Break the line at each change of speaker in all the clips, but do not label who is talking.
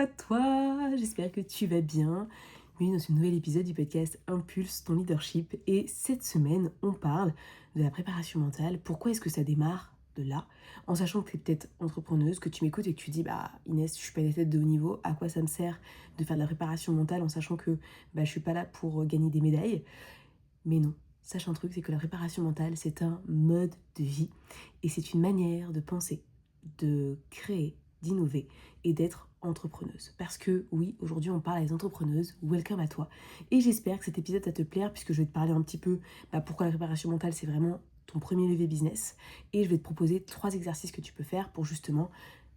À toi, j'espère que tu vas bien. Bienvenue dans ce nouvel épisode du podcast Impulse ton leadership. Et cette semaine, on parle de la préparation mentale. Pourquoi est-ce que ça démarre de là? En sachant que tu es peut-être entrepreneuse, que tu m'écoutes et que tu dis, bah Inès, je suis pas une athlète de haut niveau, à quoi ça me sert de faire de la préparation mentale en sachant que je suis pas là pour gagner des médailles? Mais non, sache un truc, c'est que la préparation mentale, c'est un mode de vie et c'est une manière de penser, de créer, d'innover et d'être entrepreneuse. Parce que oui, aujourd'hui on parle à des entrepreneuses, welcome à toi. Et j'espère que cet épisode va te plaire puisque je vais te parler un petit peu pourquoi la préparation mentale c'est vraiment ton premier levier business. Et je vais te proposer 3 exercices que tu peux faire pour justement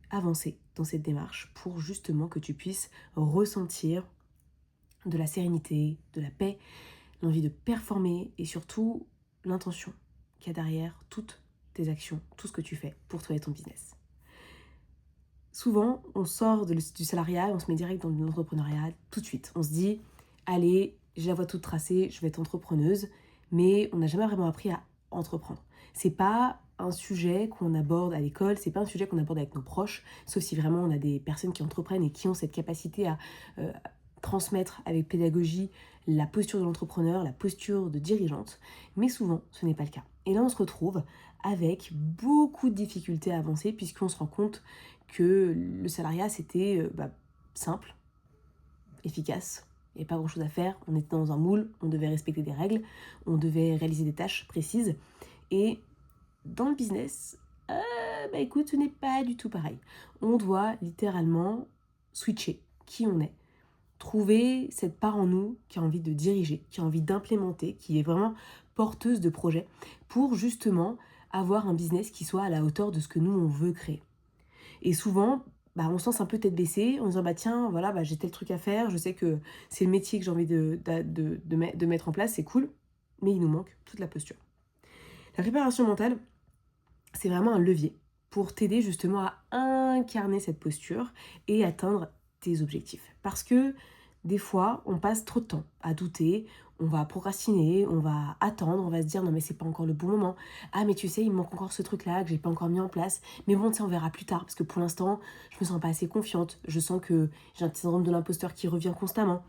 avancer dans cette démarche, pour justement que tu puisses ressentir de la sérénité, de la paix, l'envie de performer et surtout l'intention qu'il y a derrière toutes tes actions, tout ce que tu fais pour toi et ton business. Souvent, on sort du salariat, on se met direct dans l'entrepreneuriat tout de suite. On se dit, allez, j'ai la voie toute tracée, je vais être entrepreneuse, mais on n'a jamais vraiment appris à entreprendre. C'est pas un sujet qu'on aborde à l'école, c'est pas un sujet qu'on aborde avec nos proches, sauf si vraiment on a des personnes qui entreprennent et qui ont cette capacité à transmettre avec pédagogie la posture de l'entrepreneur, la posture de dirigeante, mais souvent ce n'est pas le cas. Et là on se retrouve avec beaucoup de difficultés à avancer puisqu'on se rend compte que le salariat c'était simple, efficace, il n'y avait pas grand chose à faire, on était dans un moule, on devait respecter des règles, on devait réaliser des tâches précises et dans le business, écoute, ce n'est pas du tout pareil. On doit littéralement switcher qui on est, trouver cette part en nous qui a envie de diriger, qui a envie d'implémenter, qui est vraiment porteuse de projets pour justement avoir un business qui soit à la hauteur de ce que nous on veut créer. Et souvent, on se lance un peu tête baissée en disant tiens, voilà, j'ai tel truc à faire, je sais que c'est le métier que j'ai envie de mettre en place, c'est cool, mais il nous manque toute la posture. La préparation mentale, c'est vraiment un levier pour t'aider justement à incarner cette posture et atteindre tes objectifs. Parce que des fois, on passe trop de temps à douter, on va procrastiner, on va attendre, on va se dire non mais c'est pas encore le bon moment. Ah mais tu sais, il me manque encore ce truc-là que j'ai pas encore mis en place. Mais bon, tu sais, on verra plus tard parce que pour l'instant, je me sens pas assez confiante. Je sens que j'ai un petit syndrome de l'imposteur qui revient constamment.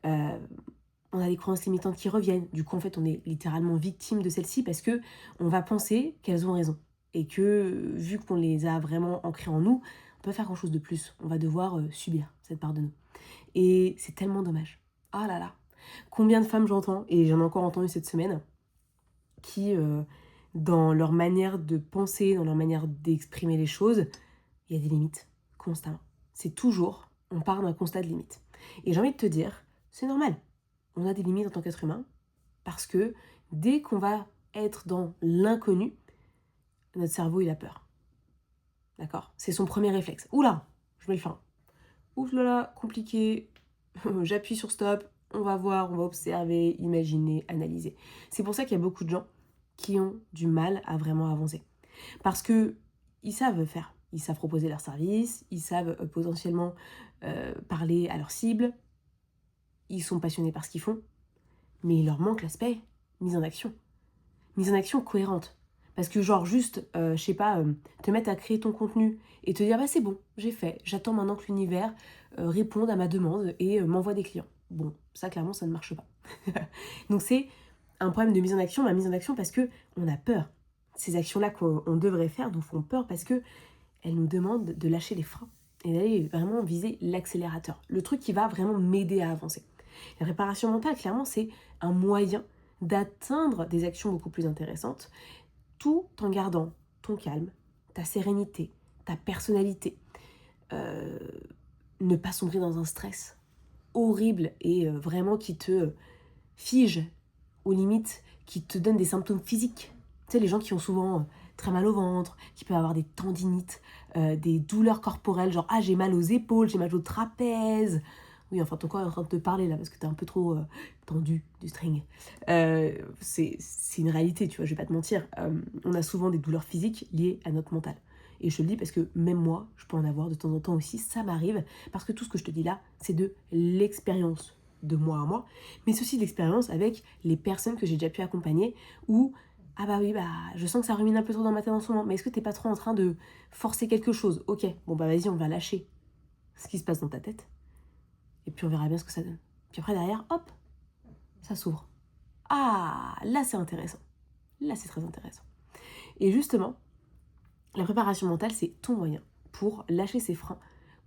On a des croyances limitantes qui reviennent. Du coup, en fait, on est littéralement victime de celles-ci parce que on va penser qu'elles ont raison. Et que, vu qu'on les a vraiment ancrées en nous, on peut pas faire grand-chose de plus. On va devoir subir cette part de nous. Et c'est tellement dommage. Ah là là. Combien de femmes j'entends, et j'en ai encore entendu cette semaine, qui, dans leur manière de penser, dans leur manière d'exprimer les choses, il y a des limites, constamment. C'est toujours, on part d'un constat de limite. Et j'ai envie de te dire, c'est normal. On a des limites en tant qu'être humain, parce que dès qu'on va être dans l'inconnu, notre cerveau, il a peur. D'accord? C'est son premier réflexe. Oula, je mets le frein. Ouf là là, compliqué. J'appuie sur stop. On va voir, on va observer, imaginer, analyser. C'est pour ça qu'il y a beaucoup de gens qui ont du mal à vraiment avancer. Parce que ils savent faire. Ils savent proposer leurs services. Ils savent potentiellement parler à leur cible. Ils sont passionnés par ce qu'ils font. Mais il leur manque l'aspect mise en action. Mise en action cohérente. Parce que genre juste, te mettre à créer ton contenu et te dire c'est bon, j'ai fait, j'attends maintenant que l'univers réponde à ma demande et m'envoie des clients. Bon, ça clairement ça ne marche pas. Donc c'est un problème de mise en action, mise en action parce que on a peur. Ces actions-là qu'on devrait faire nous font peur parce que elles nous demandent de lâcher les freins et d'aller vraiment viser l'accélérateur, le truc qui va vraiment m'aider à avancer. La préparation mentale, clairement, c'est un moyen d'atteindre des actions beaucoup plus intéressantes tout en gardant ton calme, ta sérénité, ta personnalité. Ne pas sombrer dans un stress horrible et vraiment qui te fige, aux limites, qui te donne des symptômes physiques. Tu sais, les gens qui ont souvent très mal au ventre, qui peuvent avoir des tendinites, des douleurs corporelles, genre j'ai mal aux épaules, j'ai mal au trapèze. Oui, enfin ton corps est en train de te parler là parce que t'es un peu trop tendu du string. C'est une réalité, tu vois, je vais pas te mentir. On a souvent des douleurs physiques liées à notre mental. Et je te le dis parce que même moi, je peux en avoir de temps en temps aussi, ça m'arrive. Parce que tout ce que je te dis là, c'est de l'expérience de moi à moi, mais c'est aussi de l'expérience avec les personnes que j'ai déjà pu accompagner où je sens que ça rumine un peu trop dans ma tête en ce moment, mais est-ce que t'es pas trop en train de forcer quelque chose? Ok, bon vas-y, on va lâcher. ce qui se passe dans ta tête. Et puis on verra bien ce que ça donne. Puis après derrière, hop, ça s'ouvre. Ah, là c'est intéressant. Là c'est très intéressant. Et justement, la préparation mentale, c'est ton moyen pour lâcher ses freins,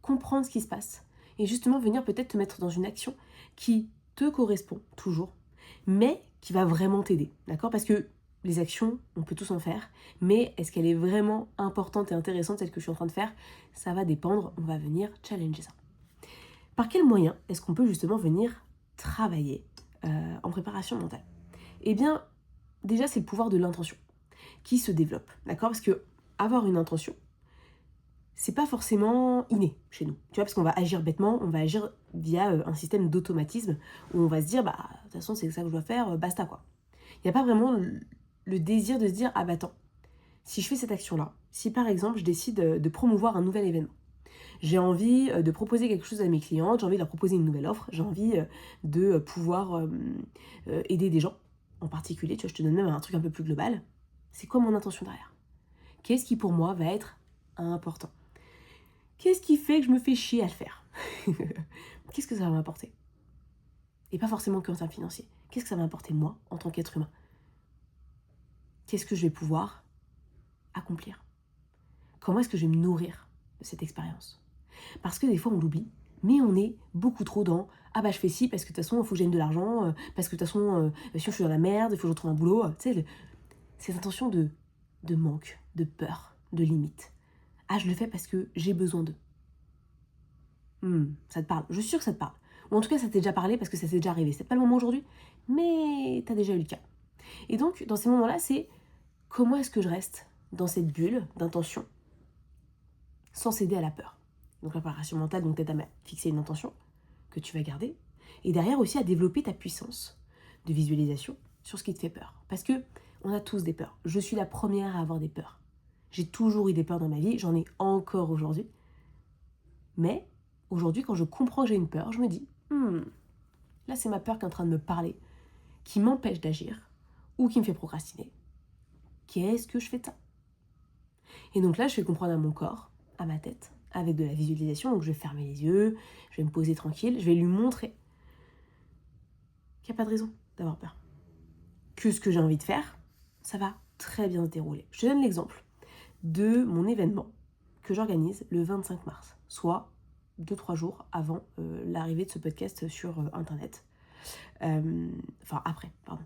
comprendre ce qui se passe et justement venir peut-être te mettre dans une action qui te correspond toujours, mais qui va vraiment t'aider, d'accord? Parce que les actions, on peut tous en faire, mais est-ce qu'elle est vraiment importante et intéressante, celle que je suis en train de faire? Ça va dépendre, on va venir challenger ça. Par quel moyen est-ce qu'on peut justement venir travailler en préparation mentale? Eh bien, déjà, c'est le pouvoir de l'intention qui se développe, d'accord? Parce que avoir une intention, c'est pas forcément inné chez nous, tu vois, parce qu'on va agir bêtement, on va agir via un système d'automatisme où on va se dire, bah, de toute façon, c'est ça que je dois faire, basta, quoi. Il n'y a pas vraiment le désir de se dire, ah bah attends, si je fais cette action-là, si par exemple, je décide de promouvoir un nouvel événement, j'ai envie de proposer quelque chose à mes clientes, j'ai envie de leur proposer une nouvelle offre, j'ai envie de pouvoir aider des gens en particulier, tu vois, je te donne même un truc un peu plus global, c'est quoi mon intention derrière? Qu'est-ce qui pour moi va être important? Qu'est-ce qui fait que je me fais chier à le faire? Qu'est-ce que ça va m'apporter? Et pas forcément qu'en termes financiers. Qu'est-ce que ça va m'apporter moi, en tant qu'être humain? Qu'est-ce que je vais pouvoir accomplir? Comment est-ce que je vais me nourrir de cette expérience? Parce que des fois on l'oublie, mais on est beaucoup trop dans « Ah bah je fais ci parce que de toute façon il faut que je gagne de l'argent, parce que de toute façon sinon je suis dans la merde, il faut que je retrouve un boulot. » Tu sais, cette intention de manque, de peur, de limite. Ah, je le fais parce que j'ai besoin d'eux. Ça te parle. Je suis sûre que ça te parle. Ou en tout cas, ça t'est déjà parlé parce que ça s'est déjà arrivé. C'est pas le moment aujourd'hui, mais t'as déjà eu le cas. Et donc, dans ces moments-là, c'est comment est-ce que je reste dans cette bulle d'intention sans céder à la peur. Donc, la préparation mentale donc, t'aide à fixer une intention que tu vas garder. Et derrière aussi à développer ta puissance de visualisation sur ce qui te fait peur. Parce que on a tous des peurs. Je suis la première à avoir des peurs. J'ai toujours eu des peurs dans ma vie, j'en ai encore aujourd'hui. Mais aujourd'hui, quand je comprends que j'ai une peur, je me dis, là c'est ma peur qui est en train de me parler, qui m'empêche d'agir, ou qui me fait procrastiner. Qu'est-ce que je fais de ça? Et donc là, je vais comprendre à mon corps, à ma tête, avec de la visualisation, donc je vais fermer les yeux, je vais me poser tranquille, je vais lui montrer qu'il n'y a pas de raison d'avoir peur. Que ce que j'ai envie de faire, ça va très bien se dérouler. Je te donne l'exemple de mon événement que j'organise le 25 mars, soit 2-3 jours avant l'arrivée de ce podcast sur Internet. Enfin, après, pardon.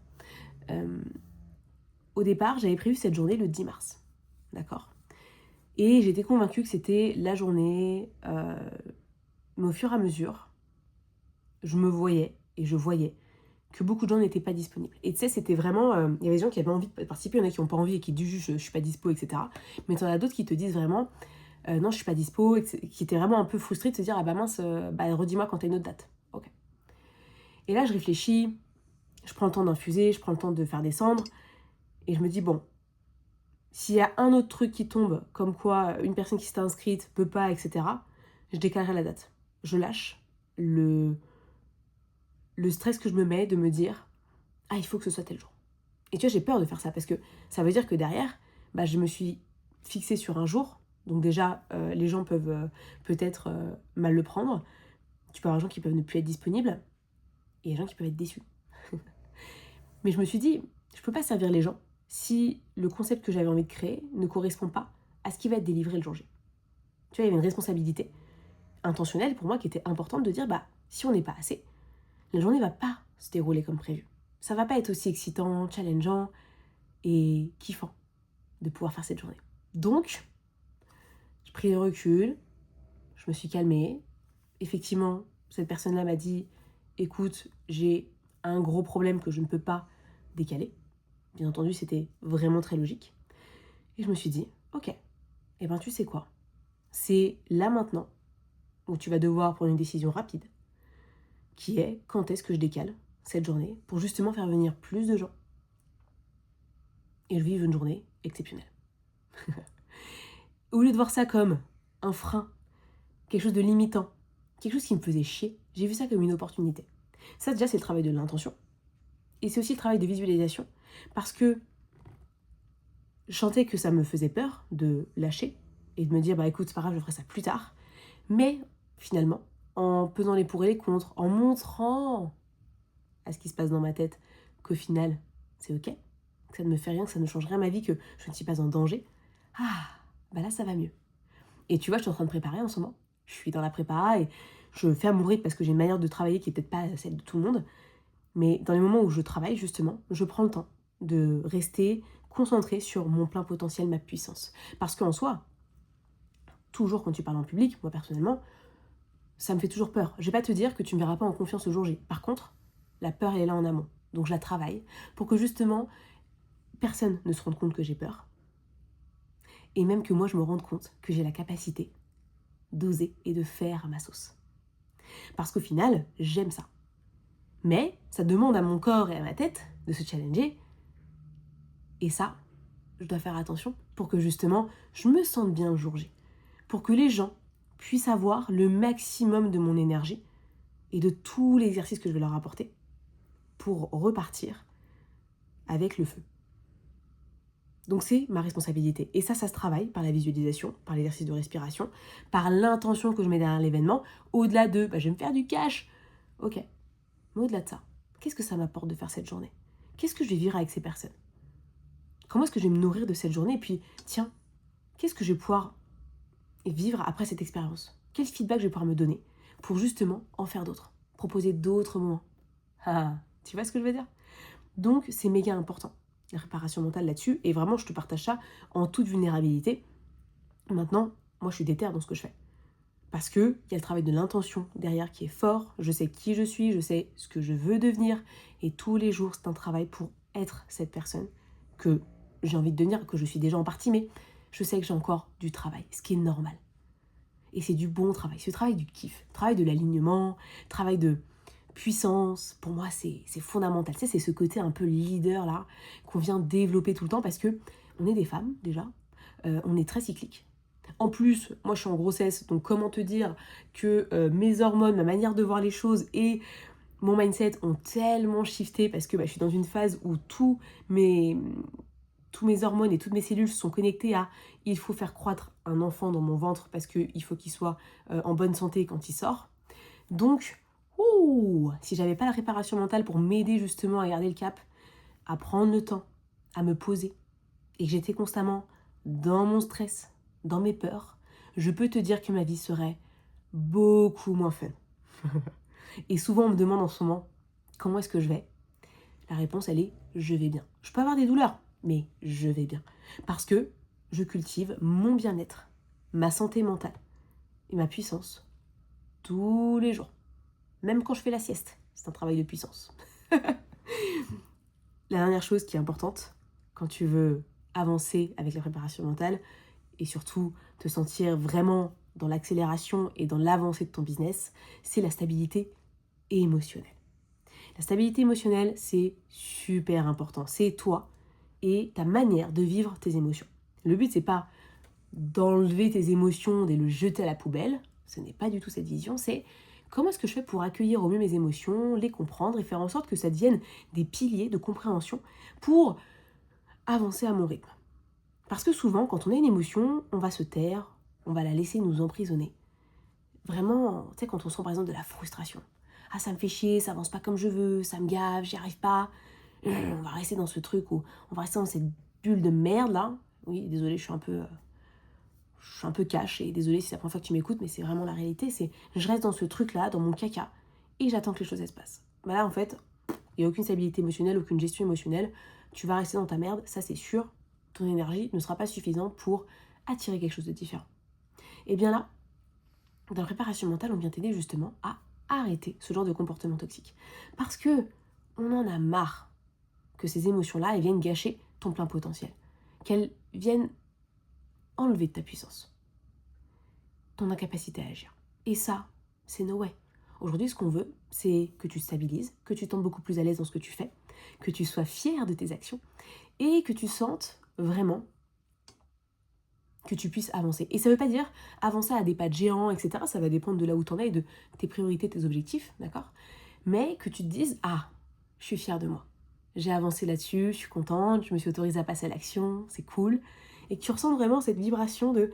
Au départ, j'avais prévu cette journée le 10 mars, d'accord? Et j'étais convaincue que c'était la journée, mais au fur et à mesure, je me voyais et je voyais que beaucoup de gens n'étaient pas disponibles. Et tu sais, c'était vraiment... il y avait des gens qui avaient envie de participer, il y en a qui n'ont pas envie et qui disent je suis pas dispo, etc. Mais tu en as d'autres qui te disent vraiment non, je suis pas dispo, qui étaient vraiment un peu frustrés de se dire ah bah mince, redis-moi quand t'as une autre date. Ok. Et là, je réfléchis, je prends le temps d'infuser, je prends le temps de faire descendre, et je me dis bon, s'il y a un autre truc qui tombe, comme quoi une personne qui s'est inscrite peut pas, etc., je décalerai la date. Je lâche le stress que je me mets de me dire ah, il faut que ce soit tel jour. Et tu vois, j'ai peur de faire ça parce que ça veut dire que derrière, je me suis fixée sur un jour. Donc déjà, les gens peuvent peut-être mal le prendre. Tu peux avoir des gens qui peuvent ne plus être disponibles et des gens qui peuvent être déçus. Mais je me suis dit, je peux pas servir les gens si le concept que j'avais envie de créer ne correspond pas à ce qui va être délivré le jour J. Tu vois, il y avait une responsabilité intentionnelle pour moi qui était importante de dire, si on n'est pas assez, la journée va pas se dérouler comme prévu. Ça va pas être aussi excitant, challengeant et kiffant de pouvoir faire cette journée. Donc, j'ai pris le recul, je me suis calmée. Effectivement, cette personne-là m'a dit « Écoute, j'ai un gros problème que je ne peux pas décaler. » Bien entendu, c'était vraiment très logique. Et je me suis dit « Ok, eh ben tu sais quoi? C'est là maintenant où tu vas devoir prendre une décision rapide qui est quand est-ce que je décale cette journée pour justement faire venir plus de gens et vivre une journée exceptionnelle. » Au lieu de voir ça comme un frein, quelque chose de limitant, quelque chose qui me faisait chier, j'ai vu ça comme une opportunité. Ça déjà c'est le travail de l'intention. Et c'est aussi le travail de visualisation. Parce que je sentais que ça me faisait peur de lâcher et de me dire écoute c'est pas grave, je ferai ça plus tard. Mais finalement, en pesant les pour et les contre, en montrant à ce qui se passe dans ma tête qu'au final, c'est ok, que ça ne me fait rien, que ça ne change rien à ma vie, que je ne suis pas en danger, bah là, ça va mieux. Et tu vois, je suis en train de préparer en ce moment. Je suis dans la prépa et je fais à mon rythme parce que j'ai une manière de travailler qui n'est peut-être pas celle de tout le monde. Mais dans les moments où je travaille, justement, je prends le temps de rester concentrée sur mon plein potentiel, ma puissance. Parce qu'en soi, toujours quand tu parles en public, moi personnellement, ça me fait toujours peur. Je vais pas te dire que tu me verras pas en confiance au jour J. Par contre, la peur, elle est là en amont. Donc je la travaille pour que justement, personne ne se rende compte que j'ai peur. Et même que moi, je me rende compte que j'ai la capacité d'oser et de faire à ma sauce. Parce qu'au final, j'aime ça. Mais ça demande à mon corps et à ma tête de se challenger. Et ça, je dois faire attention pour que justement, je me sente bien le jour J. Pour que les gens puissent avoir le maximum de mon énergie et de tous les exercices que je vais leur apporter pour repartir avec le feu. Donc c'est ma responsabilité. Et ça se travaille par la visualisation, par l'exercice de respiration, par l'intention que je mets derrière l'événement, au-delà de je vais me faire du cash. Ok, mais au-delà de ça, qu'est-ce que ça m'apporte de faire cette journée? Qu'est-ce que je vais vivre avec ces personnes? Comment est-ce que je vais me nourrir de cette journée? Et puis, tiens, qu'est-ce que je vais pouvoir vivre après cette expérience? Quel feedback je vais pouvoir me donner pour justement en faire d'autres? Proposer d'autres moments. Tu vois ce que je veux dire? Donc, c'est méga important, la préparation mentale là-dessus. Et vraiment, je te partage ça en toute vulnérabilité. Maintenant, moi, je suis déterre dans ce que je fais. Parce qu'il y a le travail de l'intention derrière qui est fort. Je sais qui je suis, je sais ce que je veux devenir. Et tous les jours, c'est un travail pour être cette personne que j'ai envie de devenir, que je suis déjà en partie, mais je sais que j'ai encore du travail, ce qui est normal. Et c'est du bon travail, c'est le travail du kiff, le travail de l'alignement, le travail de puissance. Pour moi, c'est fondamental. Tu sais, c'est ce côté un peu leader là qu'on vient développer tout le temps parce que on est des femmes déjà, on est très cyclique. En plus, moi je suis en grossesse, donc comment te dire que mes hormones, ma manière de voir les choses et mon mindset ont tellement shifté parce que je suis dans une phase où tous mes hormones et toutes mes cellules sont connectées à il faut faire croître un enfant dans mon ventre parce qu'il faut qu'il soit en bonne santé quand il sort. Donc, si j'avais pas la préparation mentale pour m'aider justement à garder le cap, à prendre le temps, à me poser, et que j'étais constamment dans mon stress, dans mes peurs, je peux te dire que ma vie serait beaucoup moins fun. Et souvent on me demande en ce moment, comment est-ce que je vais? La réponse, elle est, je vais bien. Je peux avoir des douleurs, mais je vais bien. Parce que je cultive mon bien-être, ma santé mentale et ma puissance tous les jours. Même quand je fais la sieste, c'est un travail de puissance. La dernière chose qui est importante, quand tu veux avancer avec la préparation mentale, et surtout te sentir vraiment dans l'accélération et dans l'avancée de ton business, c'est la stabilité émotionnelle. La stabilité émotionnelle, c'est super important. C'est toi et ta manière de vivre tes émotions. Le but, c'est pas d'enlever tes émotions et de le jeter à la poubelle. Ce n'est pas du tout cette vision. C'est comment est-ce que je fais pour accueillir au mieux mes émotions, les comprendre et faire en sorte que ça devienne des piliers de compréhension pour avancer à mon rythme. Parce que souvent, quand on a une émotion, on va se taire, on va la laisser nous emprisonner. Vraiment, tu sais, quand on sent par exemple de la frustration. Ça me fait chier, ça avance pas comme je veux, ça me gave, j'y arrive pas. On va rester dans ce truc où on va rester dans cette bulle de merde là. Oui, désolée, je suis un peu cash et désolée si c'est la première fois que tu m'écoutes, mais c'est vraiment la réalité. C'est je reste dans ce truc là, dans mon caca, et j'attends que les choses se passent. Là, en fait, il n'y a aucune stabilité émotionnelle, aucune gestion émotionnelle. Tu vas rester dans ta merde, ça c'est sûr. Ton énergie ne sera pas suffisante pour attirer quelque chose de différent. Et bien là, dans la préparation mentale, on vient t'aider justement à arrêter ce genre de comportement toxique. Parce que on en a marre que ces émotions-là, elles viennent gâcher ton plein potentiel. Qu'elles viennent enlever de ta puissance, ton incapacité à agir. Et ça, c'est no way. Aujourd'hui, ce qu'on veut, c'est que tu stabilises, que tu te sentes beaucoup plus à l'aise dans ce que tu fais, que tu sois fier de tes actions et que tu sentes vraiment que tu puisses avancer. Et ça ne veut pas dire avancer à des pas de géant, etc. Ça va dépendre de là où tu en es et de tes priorités, tes objectifs, d'accord? Mais que tu te dises, je suis fière de moi. J'ai avancé là-dessus, je suis contente, je me suis autorisée à passer à l'action, c'est cool. Et que tu ressens vraiment cette vibration de,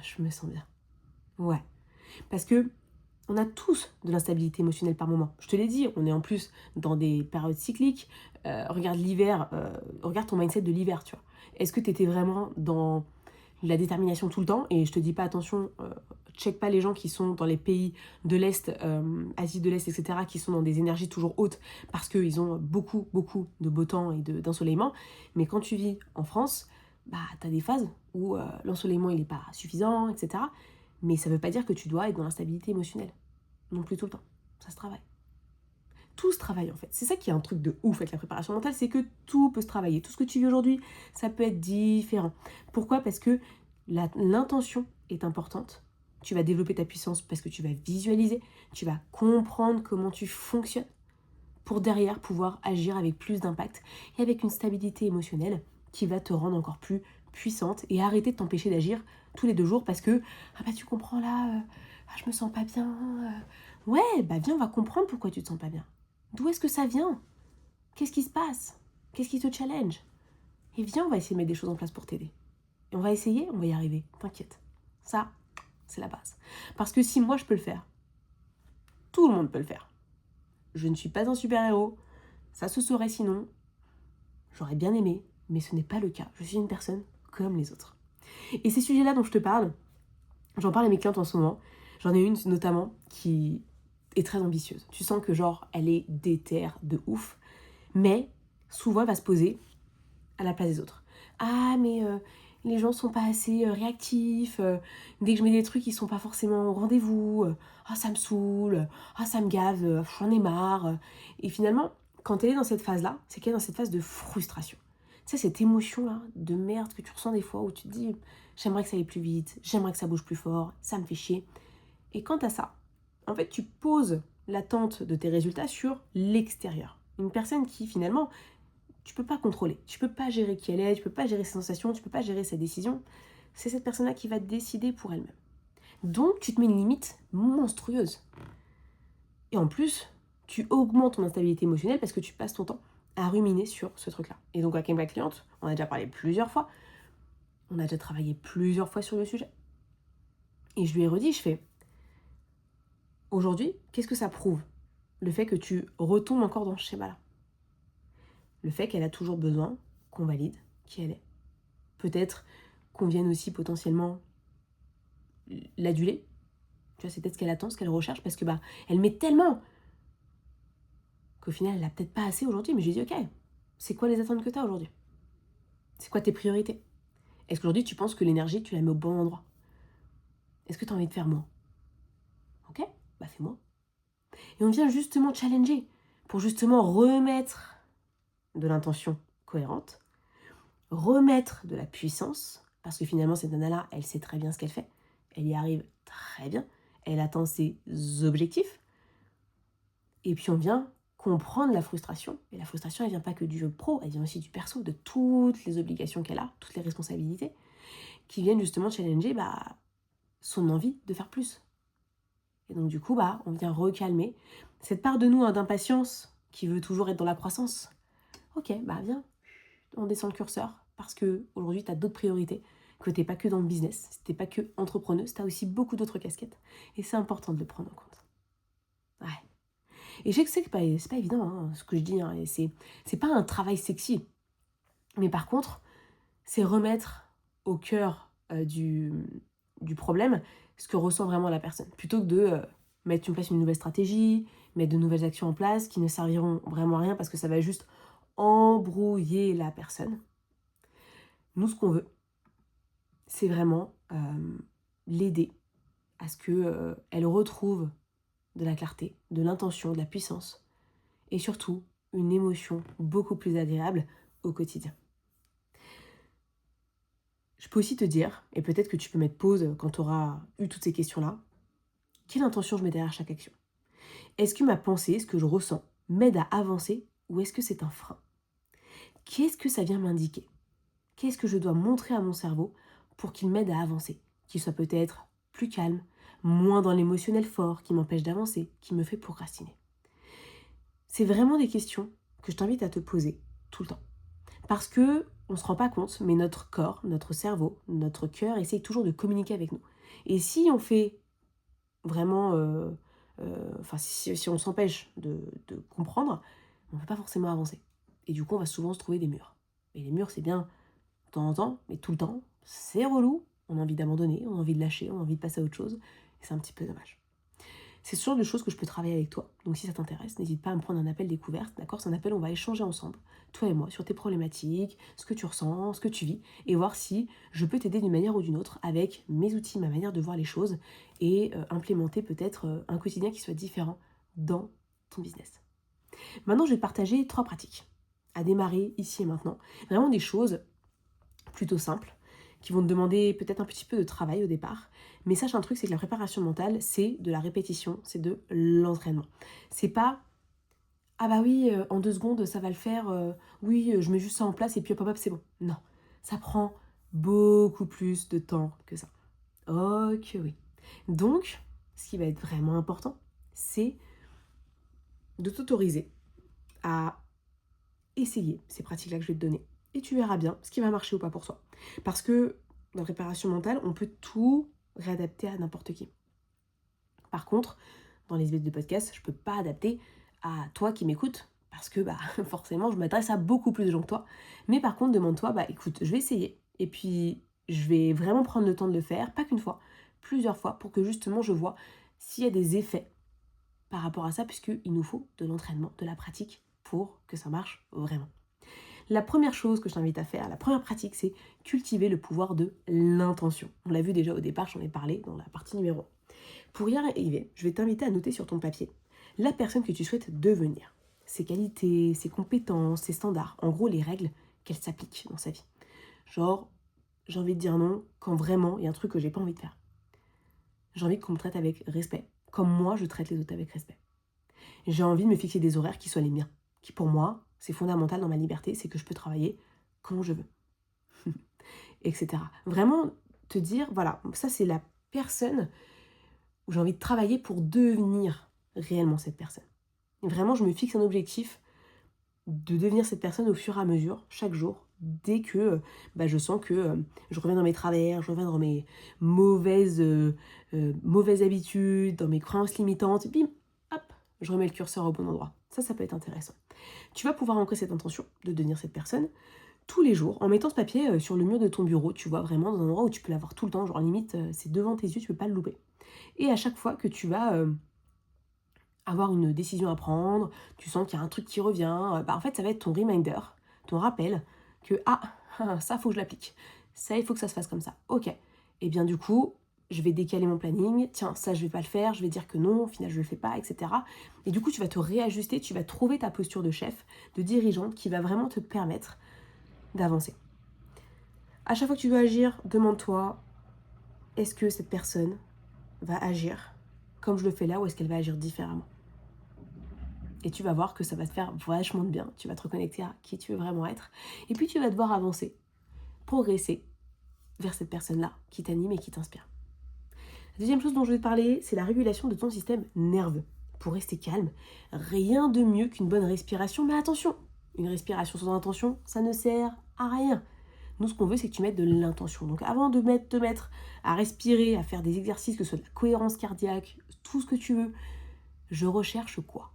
je me sens bien. Ouais. Parce que on a tous de l'instabilité émotionnelle par moment. Je te l'ai dit, on est en plus dans des périodes cycliques. Regarde l'hiver, regarde ton mindset de l'hiver, tu vois. Est-ce que tu étais vraiment dans la détermination tout le temps? Et je te dis pas, attention, check pas les gens qui sont dans les pays de l'Est, Asie de l'Est, etc., qui sont dans des énergies toujours hautes parce qu'ils ont beaucoup, beaucoup de beau temps et d'ensoleillement. Mais quand tu vis en France, bah, tu as des phases où l'ensoleillement il n'est pas suffisant, etc. Mais ça veut pas dire que tu dois être dans l'instabilité émotionnelle. Non plus tout le temps. Ça se travaille. Tout se travaille en fait. C'est ça qui est un truc de ouf avec la préparation mentale, c'est que tout peut se travailler. Tout ce que tu vis aujourd'hui, ça peut être différent. Pourquoi? Parce que l'intention est importante. Tu vas développer ta puissance parce que tu vas visualiser, tu vas comprendre comment tu fonctionnes pour derrière pouvoir agir avec plus d'impact et avec une stabilité émotionnelle qui va te rendre encore plus puissante et arrêter de t'empêcher d'agir tous les 2 jours parce que ah bah tu comprends là, je me sens pas bien. Ouais, bah viens, on va comprendre pourquoi tu te sens pas bien. D'où est-ce que ça vient? Qu'est-ce qui se passe? Qu'est-ce qui te challenge? Et viens, on va essayer de mettre des choses en place pour t'aider. Et on va essayer, on va y arriver, t'inquiète. Ça, c'est la base. Parce que si moi je peux le faire, tout le monde peut le faire. Je ne suis pas un super-héros, ça se saurait sinon. J'aurais bien aimé, mais ce n'est pas le cas. Je suis une personne comme les autres. Et ces sujets-là dont je te parle, j'en parle à mes clientes en ce moment. J'en ai une notamment qui est très ambitieuse. Tu sens que genre, elle est déterre de ouf. Mais souvent, elle va se poser à la place des autres. Ah, mais les gens sont pas assez réactifs. Dès que je mets des trucs, ils sont pas forcément au rendez-vous. Ah, ça me saoule. Ah, ça me gave. J'en ai marre. Et finalement, quand elle est dans cette phase-là, c'est qu'elle est dans cette phase de frustration. Tu sais, cette émotion-là de merde que tu ressens des fois où tu te dis j'aimerais que ça aille plus vite, j'aimerais que ça bouge plus fort, ça me fait chier. Et quant à ça, en fait, tu poses l'attente de tes résultats sur l'extérieur. Une personne qui, finalement, tu peux pas contrôler. Tu peux pas gérer qui elle est, tu peux pas gérer ses sensations, tu peux pas gérer ses décisions. C'est cette personne-là qui va décider pour elle-même. Donc, tu te mets une limite monstrueuse. Et en plus, tu augmentes ton instabilité émotionnelle parce que tu passes ton temps à ruminer sur ce truc-là. Et donc, avec ma cliente, on a déjà parlé plusieurs fois, on a déjà travaillé plusieurs fois sur le sujet. Et je lui ai redit, je fais, aujourd'hui, qu'est-ce que ça prouve? Le fait que tu retombes encore dans ce schéma-là. Le fait qu'elle a toujours besoin qu'on valide qui elle est. Peut-être qu'on vienne aussi potentiellement l'aduler. Tu vois, c'est peut-être ce qu'elle attend, ce qu'elle recherche, parce que bah, elle met tellement qu'au final, elle n'a peut-être pas assez aujourd'hui. Mais je lui ai dit, ok, c'est quoi les attentes que tu as aujourd'hui? C'est quoi tes priorités? Est-ce qu'aujourd'hui, tu penses que l'énergie, tu la mets au bon endroit? Est-ce que tu as envie de faire moins? Ok, bah fais-moi. Et on vient justement challenger pour justement remettre de l'intention cohérente, remettre de la puissance, parce que finalement, cette nana-là, elle sait très bien ce qu'elle fait. Elle y arrive très bien. Elle atteint ses objectifs. Et puis on vient comprendre la frustration. Et la frustration, elle vient pas que du pro, elle vient aussi du perso, de toutes les obligations qu'elle a, toutes les responsabilités, qui viennent justement challenger son envie de faire plus. Et donc du coup, on vient recalmer cette part de nous d'impatience qui veut toujours être dans la croissance. Ok, viens, on descend le curseur, parce que aujourd'hui, tu as d'autres priorités, que tu n'es pas que dans le business, tu n'es pas que entrepreneuse, tu as aussi beaucoup d'autres casquettes. Et c'est important de le prendre en compte. Ouais. Et je sais que c'est pas évident, ce que je dis, et c'est pas un travail sexy. Mais par contre, c'est remettre au cœur du problème ce que ressent vraiment la personne. Plutôt que de mettre en place une nouvelle stratégie, mettre de nouvelles actions en place qui ne serviront vraiment à rien parce que ça va juste embrouiller la personne. Nous, ce qu'on veut, c'est vraiment l'aider à ce qu'elle retrouve de la clarté, de l'intention, de la puissance et surtout une émotion beaucoup plus agréable au quotidien. Je peux aussi te dire, et peut-être que tu peux mettre pause quand tu auras eu toutes ces questions-là, quelle intention je mets derrière chaque action? Est-ce que ma pensée, ce que je ressens, m'aide à avancer ou est-ce que c'est un frein? Qu'est-ce que ça vient m'indiquer? Qu'est-ce que je dois montrer à mon cerveau pour qu'il m'aide à avancer? Qu'il soit peut-être plus calme, moins dans l'émotionnel fort, qui m'empêche d'avancer, qui me fait procrastiner. C'est vraiment des questions que je t'invite à te poser tout le temps. Parce que on ne se rend pas compte, mais notre corps, notre cerveau, notre cœur essaye toujours de communiquer avec nous. Et si on fait vraiment, si on s'empêche de comprendre, on ne peut pas forcément avancer. Et du coup, on va souvent se trouver des murs. Et les murs, c'est bien de temps en temps, mais tout le temps, c'est relou. On a envie d'abandonner, on a envie de lâcher, on a envie de passer à autre chose. Et c'est un petit peu dommage. C'est ce genre de choses que je peux travailler avec toi. Donc si ça t'intéresse, n'hésite pas à me prendre un appel découverte, d'accord? C'est un appel où on va échanger ensemble, toi et moi, sur tes problématiques, ce que tu ressens, ce que tu vis, et voir si je peux t'aider d'une manière ou d'une autre avec mes outils, ma manière de voir les choses, et implémenter peut-être un quotidien qui soit différent dans ton business. Maintenant, je vais te partager 3 pratiques à démarrer ici et maintenant. Vraiment des choses plutôt simples, qui vont te demander peut-être un petit peu de travail au départ. Mais sache un truc, c'est que la préparation mentale, c'est de la répétition, c'est de l'entraînement. C'est pas, ah bah oui, en 2 secondes, ça va le faire, oui, je mets juste ça en place et puis hop hop hop, c'est bon. Non, ça prend beaucoup plus de temps que ça. Ok, oui. Donc, ce qui va être vraiment important, c'est de t'autoriser à essayer ces pratiques-là que je vais te donner. Et tu verras bien ce qui va marcher ou pas pour toi. Parce que dans la préparation mentale, on peut tout réadapter à n'importe qui. Par contre, dans les épisodes de podcast, je ne peux pas adapter à toi qui m'écoutes. Parce que forcément, je m'adresse à beaucoup plus de gens que toi. Mais par contre, demande-toi, écoute, je vais essayer. Et puis, je vais vraiment prendre le temps de le faire, pas qu'une fois, plusieurs fois, pour que justement je vois s'il y a des effets par rapport à ça, puisqu'il nous faut de l'entraînement, de la pratique pour que ça marche vraiment. La première chose que je t'invite à faire, la première pratique, c'est cultiver le pouvoir de l'intention. On l'a vu déjà au départ, j'en ai parlé dans la partie numéro 1. Pour y arriver, je vais t'inviter à noter sur ton papier la personne que tu souhaites devenir, ses qualités, ses compétences, ses standards, en gros les règles qu'elle s'applique dans sa vie. Genre, j'ai envie de dire non quand vraiment il y a un truc que j'ai pas envie de faire. J'ai envie qu'on me traite avec respect, comme moi je traite les autres avec respect. J'ai envie de me fixer des horaires qui soient les miens, qui pour moi, c'est fondamental dans ma liberté, c'est que je peux travailler quand je veux, etc. Vraiment te dire, voilà, ça c'est la personne où j'ai envie de travailler pour devenir réellement cette personne. Et vraiment, je me fixe un objectif de devenir cette personne au fur et à mesure, chaque jour, dès que je sens que je reviens dans mes travers, je reviens dans mes mauvaises habitudes, dans mes croyances limitantes, bim, hop, je remets le curseur au bon endroit. Ça peut être intéressant. Tu vas pouvoir ancrer cette intention de devenir cette personne tous les jours en mettant ce papier sur le mur de ton bureau, tu vois, vraiment dans un endroit où tu peux l'avoir tout le temps, genre limite c'est devant tes yeux, tu peux pas le louper. Et à chaque fois que tu vas avoir une décision à prendre, tu sens qu'il y a un truc qui revient, en fait ça va être ton reminder, ton rappel que ça faut que je l'applique, ça il faut que ça se fasse comme ça, ok. Et bien du coup, je vais décaler mon planning, tiens ça je vais pas le faire, je vais dire que non, au final je le fais pas, etc. Et du coup tu vas te réajuster, tu vas trouver ta posture de chef, de dirigeante qui va vraiment te permettre d'avancer. À chaque fois que tu dois agir, demande-toi, est-ce que cette personne va agir comme je le fais là ou est-ce qu'elle va agir différemment? Et tu vas voir que ça va te faire vachement de bien. Tu vas te reconnecter à qui tu veux vraiment être. Et puis tu vas devoir avancer, progresser vers cette personne-là qui t'anime et qui t'inspire. La deuxième chose dont je vais te parler, c'est la régulation de ton système nerveux. Pour rester calme, rien de mieux qu'une bonne respiration. Mais attention, une respiration sans intention, ça ne sert à rien. Nous, ce qu'on veut, c'est que tu mettes de l'intention. Donc avant de te mettre à respirer, à faire des exercices, que ce soit de la cohérence cardiaque, tout ce que tu veux, je recherche quoi?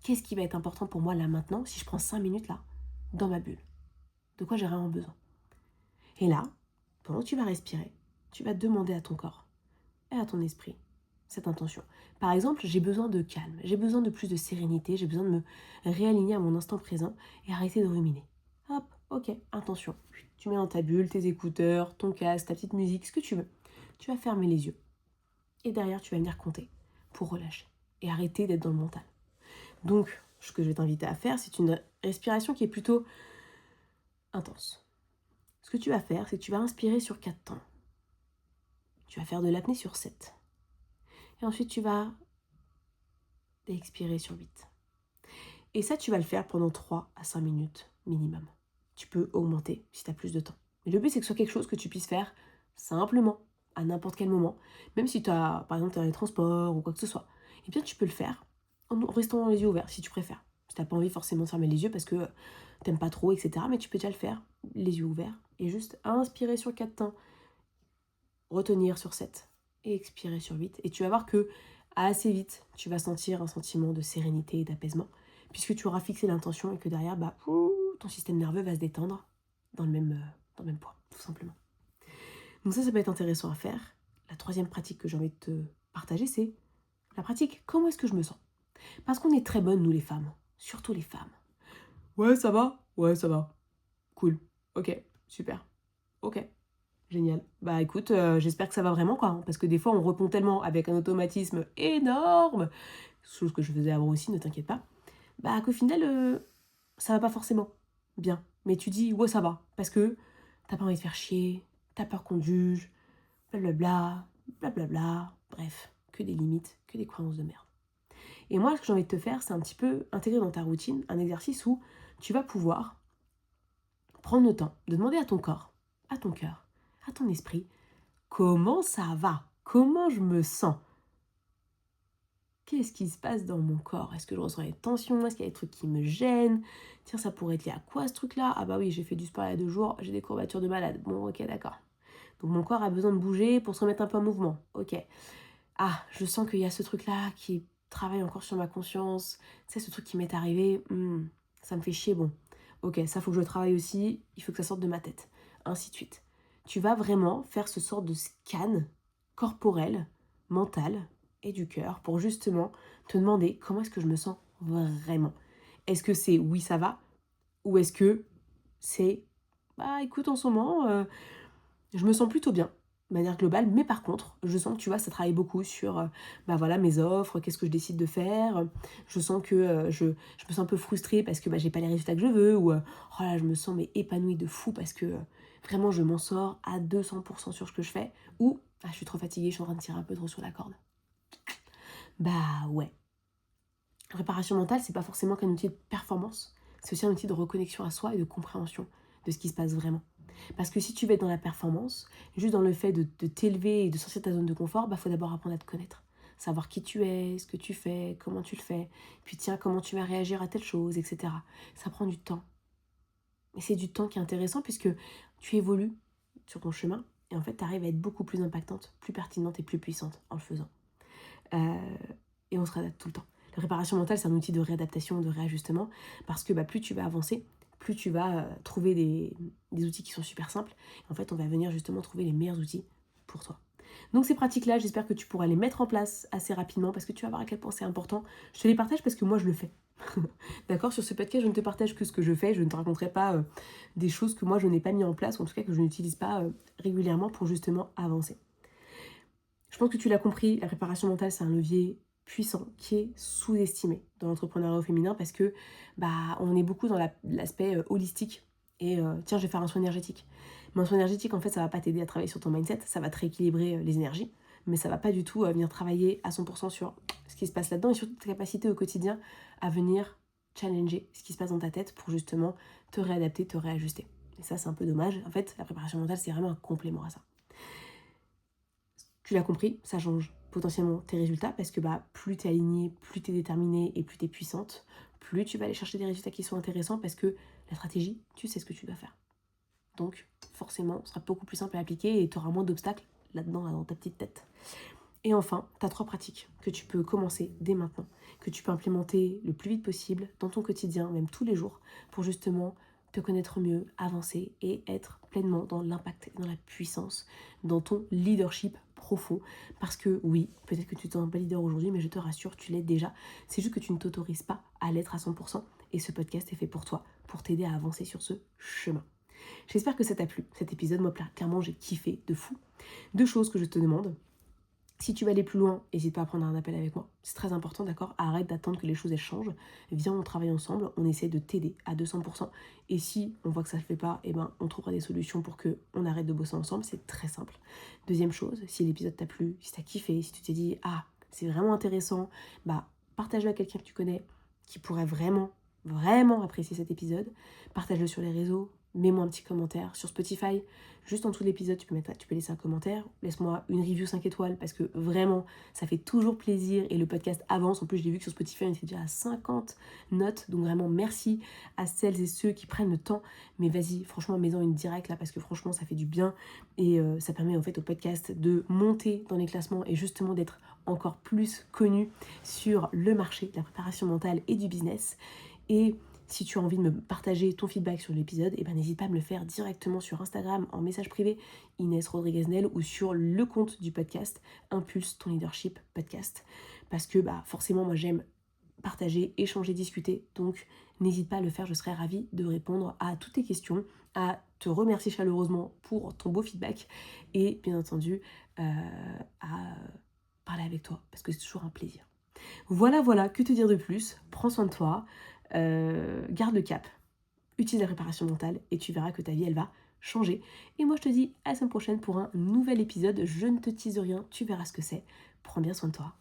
Qu'est-ce qui va être important pour moi là maintenant, si je prends 5 minutes là, dans ma bulle? De quoi j'ai vraiment besoin? Et là, pendant que tu vas respirer, tu vas demander à ton corps et à ton esprit cette intention. Par exemple, j'ai besoin de calme, j'ai besoin de plus de sérénité, j'ai besoin de me réaligner à mon instant présent et arrêter de ruminer. Hop, ok, intention. Tu mets dans ta bulle, tes écouteurs, ton casque, ta petite musique, ce que tu veux. Tu vas fermer les yeux. Et derrière, tu vas venir compter pour relâcher et arrêter d'être dans le mental. Donc, ce que je vais t'inviter à faire, c'est une respiration qui est plutôt intense. Ce que tu vas faire, c'est que tu vas inspirer sur 4 temps. Tu vas faire de l'apnée sur 7. Et ensuite, tu vas expirer sur 8. Et ça, tu vas le faire pendant 3 à 5 minutes minimum. Tu peux augmenter si tu as plus de temps. Mais le but, c'est que ce soit quelque chose que tu puisses faire simplement, à n'importe quel moment. Même si tu as, par exemple, dans les transports ou quoi que ce soit. Et bien, tu peux le faire en restant les yeux ouverts, si tu préfères. Si tu n'as pas envie forcément de fermer les yeux parce que t'aimes pas trop, etc. Mais tu peux déjà le faire, les yeux ouverts. Et juste inspirer sur 4 temps. Retenir sur 7. et expirer sur 8. Et tu vas voir que assez vite, tu vas sentir un sentiment de sérénité et d'apaisement, puisque tu auras fixé l'intention et que derrière, ton système nerveux va se détendre dans le même point, tout simplement. Donc ça peut être intéressant à faire. La troisième pratique que j'ai envie de te partager, c'est la pratique « Comment est-ce que je me sens ?» Parce qu'on est très bonnes, nous les femmes, surtout les femmes. Ouais, ça va ? Ouais, ça va. Cool. Ok, super. Ok, génial. Bah écoute, j'espère que ça va vraiment, quoi. Parce que des fois, on répond tellement avec un automatisme énorme, chose que je faisais avant aussi, ne t'inquiète pas, bah qu'au final, ça va pas forcément bien. Mais tu dis, ouais, ça va. Parce que t'as pas envie de faire chier, t'as peur qu'on te juge, blablabla, blablabla. Bref, que des limites, que des croyances de merde. Et moi, ce que j'ai envie de te faire, c'est un petit peu intégrer dans ta routine un exercice où tu vas pouvoir prendre le temps de demander à ton corps, à ton cœur, à ton esprit, comment ça va ? Comment je me sens ? Qu'est-ce qui se passe dans mon corps ? Est-ce que je ressens des tensions ? Est-ce qu'il y a des trucs qui me gênent ? Tiens, ça pourrait être lié à quoi ce truc-là ? Ah bah oui, j'ai fait du sport il y a 2 jours, j'ai des courbatures de malade. Bon, ok, d'accord. Donc mon corps a besoin de bouger pour se remettre un peu en mouvement. Ok. Ah, je sens qu'il y a ce truc-là qui travaille encore sur ma conscience. Tu sais, ce truc qui m'est arrivé, ça me fait chier, bon. Ok, ça faut que je le travaille aussi, il faut que ça sorte de ma tête. Ainsi de suite. Tu vas vraiment faire ce sort de scan corporel, mental et du cœur pour justement te demander comment est-ce que je me sens vraiment. Est-ce que c'est oui, ça va ? Ou est-ce que c'est, bah écoute, en ce moment, je me sens plutôt bien de manière globale, mais par contre, je sens que tu vois, ça travaille beaucoup sur mes offres, qu'est-ce que je décide de faire. Je sens que je me sens un peu frustrée parce que j'ai pas les résultats que je veux, ou oh là, je me sens épanouie de fou parce que vraiment je m'en sors à 200% sur ce que je fais, ou je suis trop fatiguée, je suis en train de tirer un peu trop sur la corde. Bah ouais. Réparation mentale, c'est pas forcément qu'un outil de performance, c'est aussi un outil de reconnexion à soi et de compréhension de ce qui se passe vraiment. Parce que si tu veux être dans la performance, juste dans le fait de t'élever et de sortir de ta zone de confort, faut d'abord apprendre à te connaître. Savoir qui tu es, ce que tu fais, comment tu le fais, puis tiens, comment tu vas réagir à telle chose, etc. Ça prend du temps. Et c'est du temps qui est intéressant puisque tu évolues sur ton chemin et en fait, tu arrives à être beaucoup plus impactante, plus pertinente et plus puissante en le faisant. Et on se réadapte tout le temps. La réparation mentale, c'est un outil de réadaptation, de réajustement, parce que plus tu vas avancer, plus tu vas trouver des outils qui sont super simples. En fait, on va venir justement trouver les meilleurs outils pour toi. Donc ces pratiques-là, j'espère que tu pourras les mettre en place assez rapidement, parce que tu vas voir à quel point c'est important. Je te les partage parce que moi, je le fais. D'accord ? Sur ce podcast, je ne te partage que ce que je fais. Je ne te raconterai pas des choses que moi, je n'ai pas mis en place, ou en tout cas que je n'utilise pas régulièrement pour justement avancer. Je pense que tu l'as compris, la réparation mentale, c'est un levier puissant qui est sous-estimé dans l'entrepreneuriat féminin parce que on est beaucoup dans l'aspect holistique et tiens, je vais faire un soin énergétique. Mais un soin énergétique, en fait, ça va pas t'aider à travailler sur ton mindset, ça va te rééquilibrer les énergies, mais ça va pas du tout venir travailler à 100% sur ce qui se passe là-dedans et sur ta capacité au quotidien à venir challenger ce qui se passe dans ta tête pour justement te réadapter, te réajuster. Et ça, c'est un peu dommage. En fait, la préparation mentale, c'est vraiment un complément à ça. Tu l'as compris, ça change potentiellement tes résultats parce que plus tu es alignée, plus tu es déterminée et plus tu es puissante, plus tu vas aller chercher des résultats qui sont intéressants parce que la stratégie, tu sais ce que tu dois faire. Donc forcément, ce sera beaucoup plus simple à appliquer et tu auras moins d'obstacles là-dedans, dans ta petite tête. Et enfin, tu as 3 pratiques que tu peux commencer dès maintenant, que tu peux implémenter le plus vite possible dans ton quotidien, même tous les jours, pour justement te connaître mieux, avancer et être pleinement dans l'impact, dans la puissance, dans ton leadership profond. Parce que oui, peut-être que tu t'en pas leader aujourd'hui, mais je te rassure, tu l'es déjà. C'est juste que tu ne t'autorises pas à l'être à 100%. Et ce podcast est fait pour toi, pour t'aider à avancer sur ce chemin. J'espère que ça t'a plu, cet épisode. Moi, clairement, j'ai kiffé de fou. 2 choses que je te demande. Si tu veux aller plus loin, n'hésite pas à prendre un appel avec moi. C'est très important, d'accord ? Arrête d'attendre que les choses elles changent. Viens, on travaille ensemble, on essaie de t'aider à 200%. Et si on voit que ça ne le fait pas, on trouvera des solutions pour qu'on arrête de bosser ensemble. C'est très simple. Deuxième chose, si l'épisode t'a plu, si t'as kiffé, si tu t'es dit « Ah, c'est vraiment intéressant », partage-le à quelqu'un que tu connais qui pourrait vraiment, vraiment apprécier cet épisode. Partage-le sur les réseaux, mets-moi un petit commentaire sur Spotify. Juste en dessous de l'épisode, tu peux laisser un commentaire. Laisse-moi une review 5 étoiles parce que vraiment, ça fait toujours plaisir et le podcast avance. En plus, je l'ai vu que sur Spotify, on était déjà à 50 notes. Donc vraiment, merci à celles et ceux qui prennent le temps. Mais vas-y, franchement, mets-en une directe là parce que franchement, ça fait du bien. Et ça permet en fait au podcast de monter dans les classements et justement d'être encore plus connu sur le marché de la préparation mentale et du business. Et si tu as envie de me partager ton feedback sur l'épisode, n'hésite pas à me le faire directement sur Instagram en message privé, Inès Rodriguez-Nel, ou sur le compte du podcast, Impulse ton leadership podcast. Parce que forcément, moi j'aime partager, échanger, discuter. Donc n'hésite pas à le faire, je serai ravie de répondre à toutes tes questions, à te remercier chaleureusement pour ton beau feedback et bien entendu à parler avec toi parce que c'est toujours un plaisir. Voilà, que te dire de plus? Prends soin de toi, garde le cap, utilise la préparation mentale et tu verras que ta vie elle va changer. Et moi je te dis à la semaine prochaine pour un nouvel épisode. Je ne te tease rien, tu verras ce que c'est. Prends bien soin de toi.